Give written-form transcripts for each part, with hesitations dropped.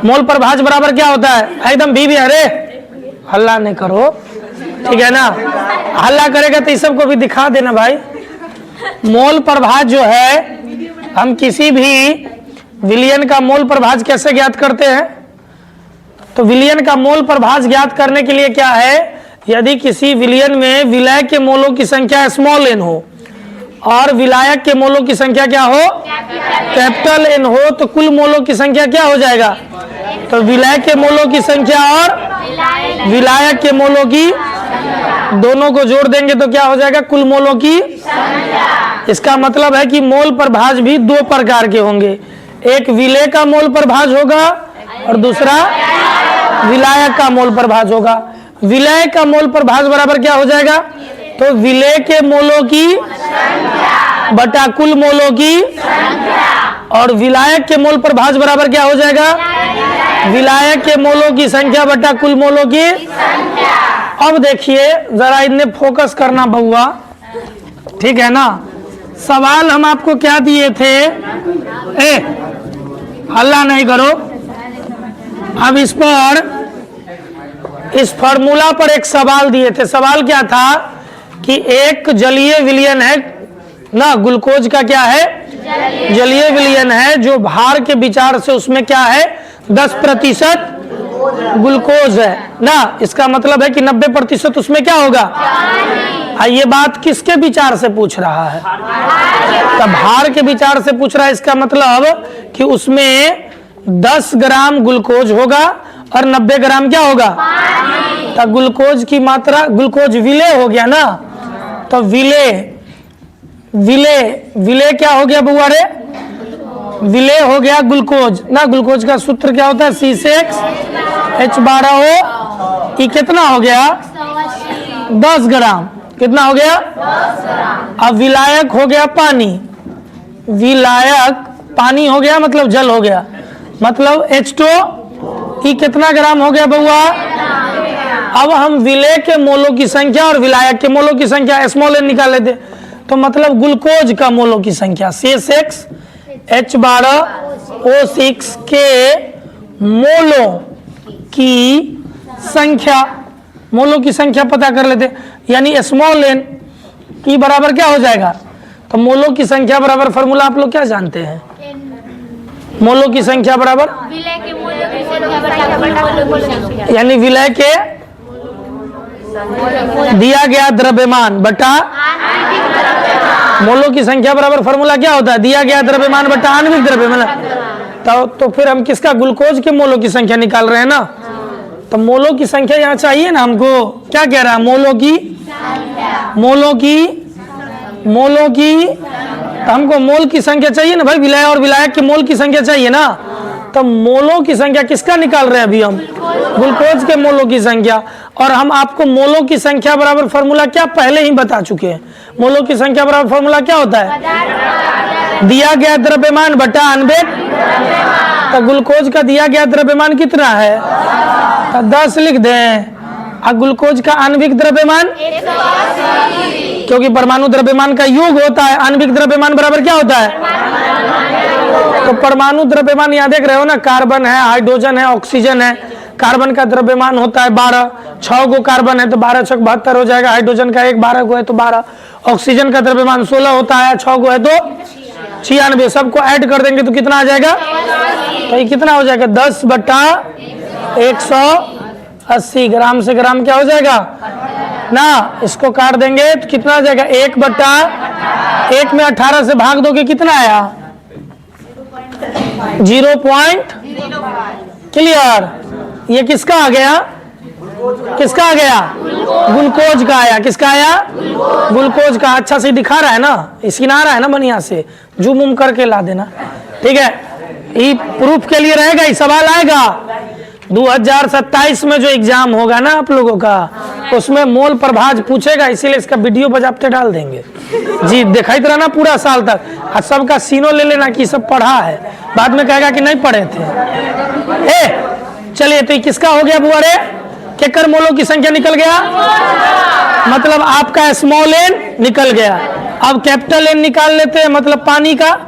मोल प्रभाज बराबर क्या होता है? एकदम भी अरे हल्ला नहीं करो, ठीक है ना? हल्ला करेगा तो इस सबको भी दिखा देना भाई। मोल प्रभाज जो है, हम किसी भी विलयन का मोल प्रभाज कैसे ज्ञात करते हैं? तो विलयन का मोल प्रभाज ज्ञात करने के लिए क्या है, यदि किसी विलयन में विलय के मोलों की संख्या स्मॉल n हो और विलायक के मोलों की संख्या क्या हो, कैपिटल N हो, तो कुल मोलों की संख्या क्या हो जाएगा? तो विलय के मोलों की संख्या और विलायक के मोलों की दोनों को जोड़ देंगे तो क्या हो जाएगा? कुल मोलों की संख्या। इसका मतलब है कि मोल प्रभाज भी दो प्रकार के होंगे, एक विलय का मोल प्रभाज होगा और दूसरा विलायक का मोल प्रभाज होगा। विलय का मोल प्रभाज बराबर क्या हो जाएगा? तो विलय के मोलों की बटा कुल मोलों की, और विलायक के मोल प्रभाज बराबर क्या हो जाएगा? विलायक के मोलों की संख्या बटा कुल मोलों की। अब देखिए जरा इन्हें फोकस करना बहुआ, ठीक है ना? सवाल हम आपको क्या दिए थे? हल्ला नहीं करो। अब इस फॉर्मूला पर एक सवाल दिए थे। सवाल क्या था कि एक जलीय विलयन है ना, ग्लूकोज का क्या है? जलीय विलयन है, जो भार के विचार से उसमें क्या है? 10% ग्लूकोज है ना। इसका मतलब है कि 90% उसमें क्या होगा? ये बात किसके विचार से पूछ रहा है? तो भार के विचार से पूछ रहा है। इसका मतलब कि उसमें 10 ग्राम ग्लूकोज होगा और 90 ग्राम क्या होगा? तो ग्लूकोज की मात्रा, ग्लूकोज विलय हो गया ना, तो विलय क्या हो गया बुआ रे? विलय हो गया ग्लूकोज ना। ग्लूकोज का सूत्र क्या होता है? C6H12O। ये कितना हो गया? 10 ग्राम। कितना हो गया? 10 ग्राम। अब विलायक हो गया पानी। विलायक पानी हो गया मतलब जल हो गया, मतलब H2O। ये कितना ग्राम हो गया बउआ? अब हम विलय के मोलों की संख्या और विलायक के मोलों की संख्या स्मॉल n निकाल लेते, तो मतलब ग्लूकोज का मोलों की संख्या C6H12O6 के मोलों की संख्या पता कर लेते, यानी स्मॉल n की बराबर क्या हो जाएगा? तो मोलों की संख्या बराबर फॉर्मूला आप लोग क्या जानते हैं? मोलों की संख्या बराबर विलय के मोलों की संख्या बटा कुल, यानी विलय के दिया गया द्रव्यमान बटा मोलों की संख्या बराबर फॉर्मूला क्या होता है? दिया गया द्रव्यमान बटा आणविक द्रव्यमान। तो फिर हम किसका? ग्लूकोज के मोलों की संख्या निकाल रहे हैं ना। तो मोलों की संख्या यहाँ चाहिए ना हमको। क्या कह रहा है? मोलों की तो हमको मोल की संख्या चाहिए ना भाई। विलय और विलायक के मोल की संख्या चाहिए ना। तो मोलों की संख्या किसका निकाल रहे हैं अभी हम? ग्लूकोज के मोलों की संख्या। और हम आपको मोलों की संख्या बराबर फॉर्मूला क्या पहले ही बता चुके हैं। मोलों की संख्या बराबर फॉर्मूला क्या होता है? दिया गया द्रव्यमान बटा आणविक। तो ग्लूकोज का दिया गया द्रव्यमान कितना है? तो 10 लिख दें। और ग्लूकोज का आणविक द्रव्यमान, क्योंकि परमाणु द्रव्यमान का योग होता है, आणविक द्रव्यमान बराबर क्या होता है? तो परमाणु द्रव्यमान यहाँ देख रहे हो ना, कार्बन है, हाइड्रोजन है, ऑक्सीजन है। कार्बन का द्रव्यमान होता है 12, 6 गो कार्बन है तो 12 6 72 हो जाएगा। हाइड्रोजन का 12 गो है तो 12। ऑक्सीजन का द्रव्यमान 16 होता है, 6 गो है तो 96। सबको ऐड कर देंगे तो कितना आ जाएगा? तो ये कितना हो जाएगा? 10/180 ग्राम से ग्राम क्या हो जाएगा ना। इसको काट देंगे तो कितना आ जाएगा? 1/1 में 18 से भाग दोगे कितना आया? 0. क्लियर? ये किसका आ गया? किसका आ गया? ग्लूकोज का आया। किसका आया? ग्लूकोज का। अच्छा से दिखा रहा है ना, इसकी ना रहा है ना, बढ़िया से जूम उम करके ला देना, ठीक है? ये प्रूफ के लिए रहेगा। ये सवाल आएगा 2027 में जो एग्जाम होगा ना आप लोगों का, उसमें मोल प्रभाज पूछेगा, इसीलिए इसका वीडियो बजाते डाल देंगे जी। दिखाई रहा ना पूरा साल तक, और सबका सीनो ले लेना कि सब पढ़ा है, बाद में कहेगा कि नहीं पढ़े थे। चलिए, तो ये किसका हो गया बुआ रे? केकर मोलों की संख्या निकल गया, मतलब आपका स्मॉल n निकल गया। अब कैपिटल N निकाल लेते हैं, मतलब पानी का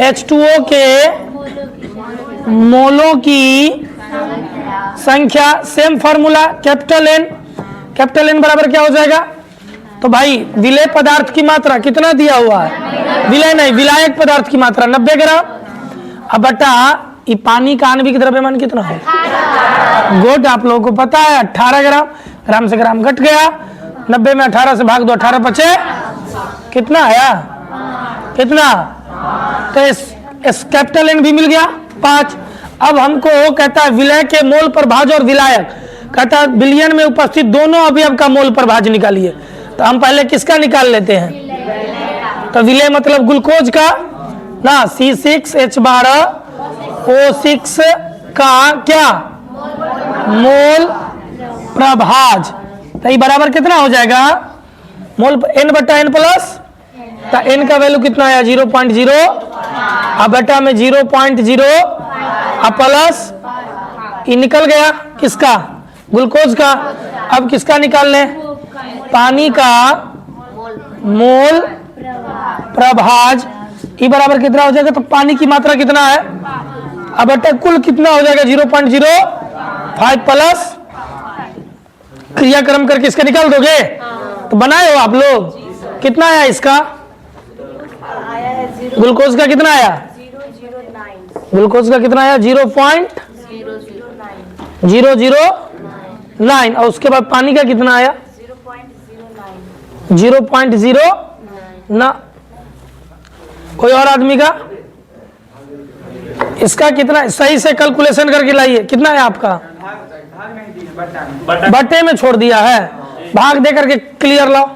H2O के मोलों की संख्या। सेम फॉर्मूला, कैपिटल एन बराबर क्या हो जाएगा? तो भाई विलेय पदार्थ की मात्रा कितना दिया हुआ है? विलेय नहीं, विलायक पदार्थ की मात्रा 90 ग्राम। अब बटा ये पानी का आणविक द्रव्यमान कितना है? गुड, आप लोगों को पता है 18 ग्राम। ग्राम से ग्राम घट गया, 90 में 18 से भाग दो, 18 बचे कितना आया? कितना? तो इस कैपिटल एन भी मिल गया 5। अब हमको कहता है विलय के मोल प्रभाज और विलायक, कहता है बिलियन में उपस्थित दोनों अवयव का मोल प्रभाज निकालिए। तो हम पहले किसका निकाल लेते हैं? तो विलय मतलब ग्लूकोज का ना, C6H12O6 का क्या? मोल प्रभाज। तो ये बराबर कितना हो जाएगा? मोल n बटा n प्लस, तो n का वैल्यू कितना आया? 0.0। अब बटा में 0.0 अब प्लस ये निकल गया किसका? ग्लूकोज का। अब किसका निकाल लें? पानी का मोल प्रभाज। ये बराबर कितना हो जाएगा? तो पानी की मात्रा कितना है? अब बटा कुल कितना हो जाएगा? 0.05 प्लस क्रियाक्रम करके इसका निकाल दोगे? तो बनाए हो आप लोग? कितना आया इसका? ग्लूकोज का कितना आया? ग्लूकोज का कितना आया? 0.009। और उसके बाद पानी का कितना आया? 0.0 ना। कोई और आदमी का? इसका कितना? सही से कैलकुलेशन करके लाइए। कितना है आपका? बट्टे में छोड़ दिया है। भाग दे करके क्लियर लाओ,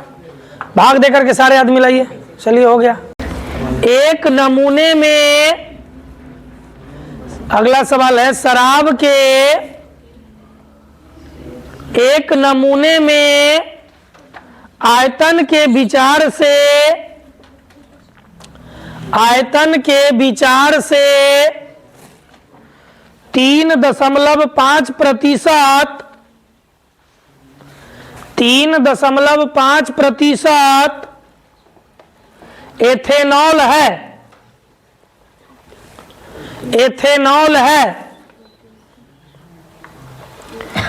भाग दे करके सारे आदमी लाइए। चलिए हो गया। एक नमूने में, अगला सवाल है, शराब के एक नमूने में आयतन के विचार से 3.5% एथेनॉल है।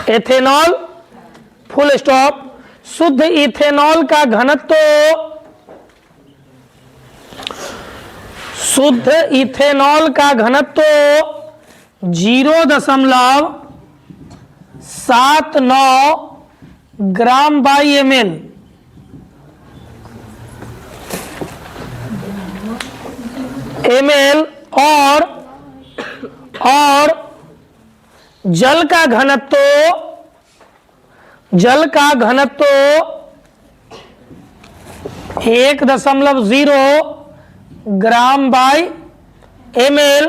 Ethanol full stop. शुद्ध इथेनॉल का घनत्व, शुद्ध इथेनॉल का घनत्व 0.79 ग्राम बाई ml। और जल का घनत्व 1.0 ग्राम बाई ml।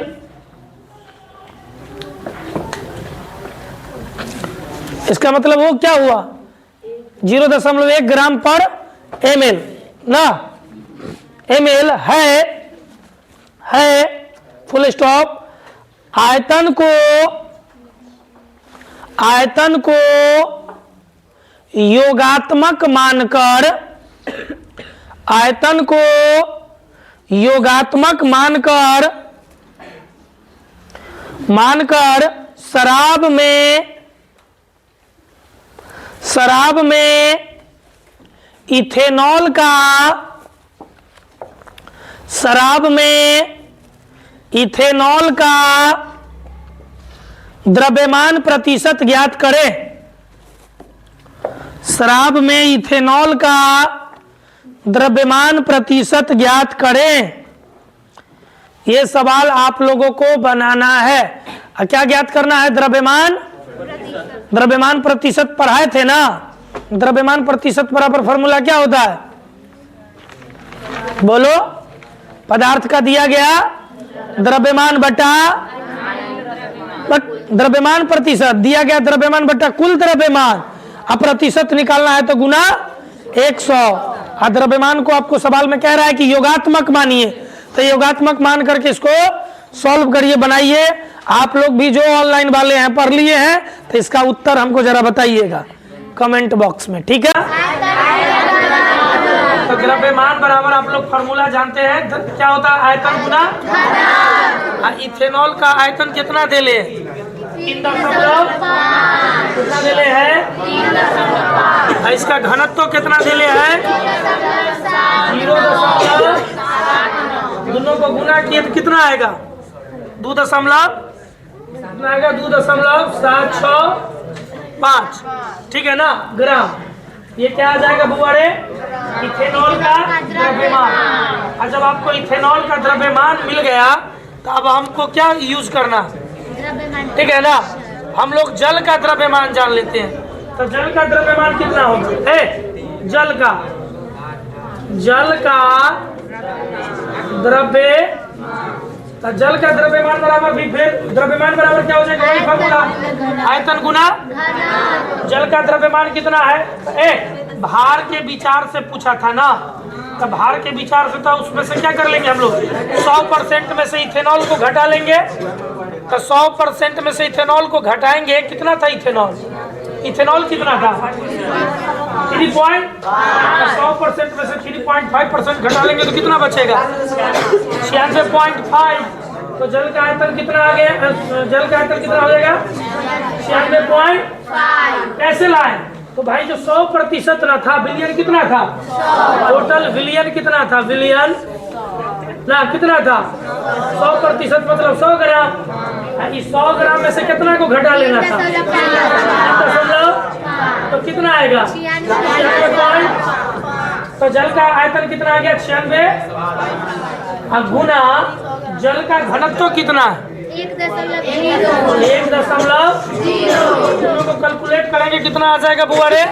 इसका मतलब वो क्या हुआ? 0.1 ग्राम पर ml ना, ml है फुल स्टॉप। आयतन को योगात्मक मानकर शराब में इथेनॉल का द्रव्यमान प्रतिशत ज्ञात करें। शराब में इथेनॉल का द्रव्यमान प्रतिशत ज्ञात करें। ये सवाल आप लोगों को बनाना है। क्या ज्ञात करना है? द्रव्यमान प्रतिशत पढ़ाए थे ना। द्रव्यमान प्रतिशत बराबर फॉर्मूला क्या होता है? बोलो। पदार्थ का दिया गया द्रव्यमान बटा द्रव्यमान प्रतिशत, दिया गया द्रव्यमान बटा कुल द्रव्यमान। अब प्रतिशत निकालना है तो गुना 100। द्रव्यमान को आपको सवाल में कह रहा है कि योगात्मक मानिए, तो योगात्मक मान करके इसको सॉल्व करिए, बनाइए। आप लोग भी जो ऑनलाइन वाले हैं, पढ़ लिए हैं, तो इसका उत्तर हमको जरा बताइएगा कमेंट बॉक्स में, ठीक है? तो द्रव्यमान बराबर आप लोग फॉर्मूला जानते हैं, क्या होता है? आयतन गुना। इथेनॉल का आयतन कितना दे ले? 3.5 कितना दे ले है? इसका घनत्व कितना दे ले है? 0.7। दोनों को गुना किए तो कितना आएगा? 2.765। ठीक है ना ग्राम। ये क्या आ जाएगा बुआरे? इथेनॉल का द्रव्यमान। और जब आपको इथेनॉल का द्रव्यमान मिल गया तो अब हमको क्या यूज करना? ठीक है ना, हम लोग जल का द्रव्यमान जान लेते हैं। तो जल का द्रव्यमान कितना होगा? जल का जल का द्रव्यमान बराबर भी, फिर द्रव्यमान बराबर क्या हो जाएगा? वही फॉर्मूला, आयतन गुना जल का द्रव्यमान कितना है? भार के विचार से पूछा था ना, तो भार के विचार से था, उसमें से क्या कर लेंगे हम लोग? 100% में से इथेनॉल को घटा लेंगे। तो 100% में से इथेनॉल को घटाएंगे, कितना था इथेनॉल? इथेनॉल कितना था? 3 पॉइंट। 100% में से 3.5% घटा लेंगे तो कितना बचेगा? 96.5। तो जल का आयतन कितना आ गया? जल का आयतन कितना हो जाएगा? 96.5। कैसे लाए? तो भाई जो 100% ना था, बिलियन कितना था? टोटल बिलियन कितना था? बिलियन ना कितना था? 100% मतलब 100 ग्राम। इस 100 ग्राम में से कितना को घटा लेना था? 10। तो कितना आएगा? 96। तो जल का आयतन कितना आ गया? 96। गुना जल का घनत्व कितना? 1.0 को कैलकुलेट करेंगे कितना आ जाएगा बुआरे?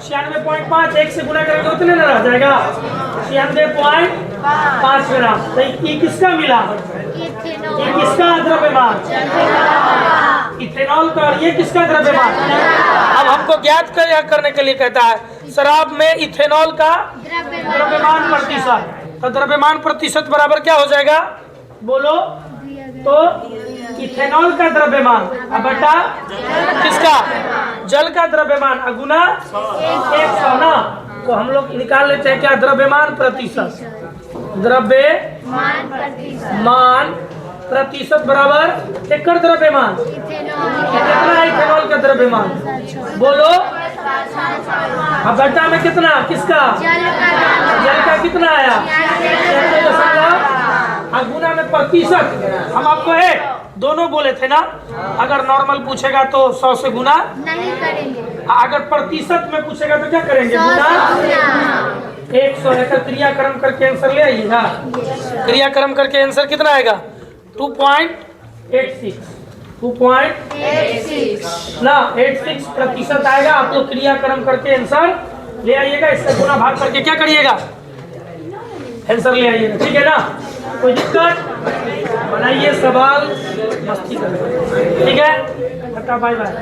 96.5। 1 से गुना करेंगे उतने ना रह जाएगा, 96.5 ग्राम। तो ये किसका मिला? ये किसका द्रव्यमान? इथेनॉल का। ये किसका द्रव्यमान? अब हमको ज्ञात करने के लिए कहता है शराब में इथेनॉल का द्रव्यमान प्रतिशत। तो द्रव्यमान प्रतिशत बराबर क्या हो जाएगा? बोलो। तो इथेनॉल का द्रव्यमान बटा किसका? जल का द्रव्यमान गुना 100 ना। तो हम लोग निकाल लेते हैं क्या? द्रव्यमान प्रतिशत। द्रव्यमान प्रतिशत बराबर एकड़ द्रव्यमान। कितना है इथेनॉल का द्रव्यमान? बोलो। बटा में कितना? किसका? जल का कितना आया? 96। गुना में प्रतिशत। हम आपको दोनों बोले थे ना, अगर नॉर्मल पूछेगा तो 100 से गुना नहीं करेंगे, अगर प्रतिशत में पूछेगा तो क्या करेंगे? गुना 100। क्रियाक्रम करके आंसर ले आइएगा। क्रियाक्रम करके आंसर कितना आएगा? 2.86 ना 86 प्रतिशत आएगा। आप लोग क्रियाक्रम करके आंसर ले आइएगा। इसका गुना भाग करके क्या करिएगा? आंसर ले आइएगा। ठीक है ना? कोई दिक्कत? बनाइए सवाल, मस्ती करें। ठीक है, बाय बाय।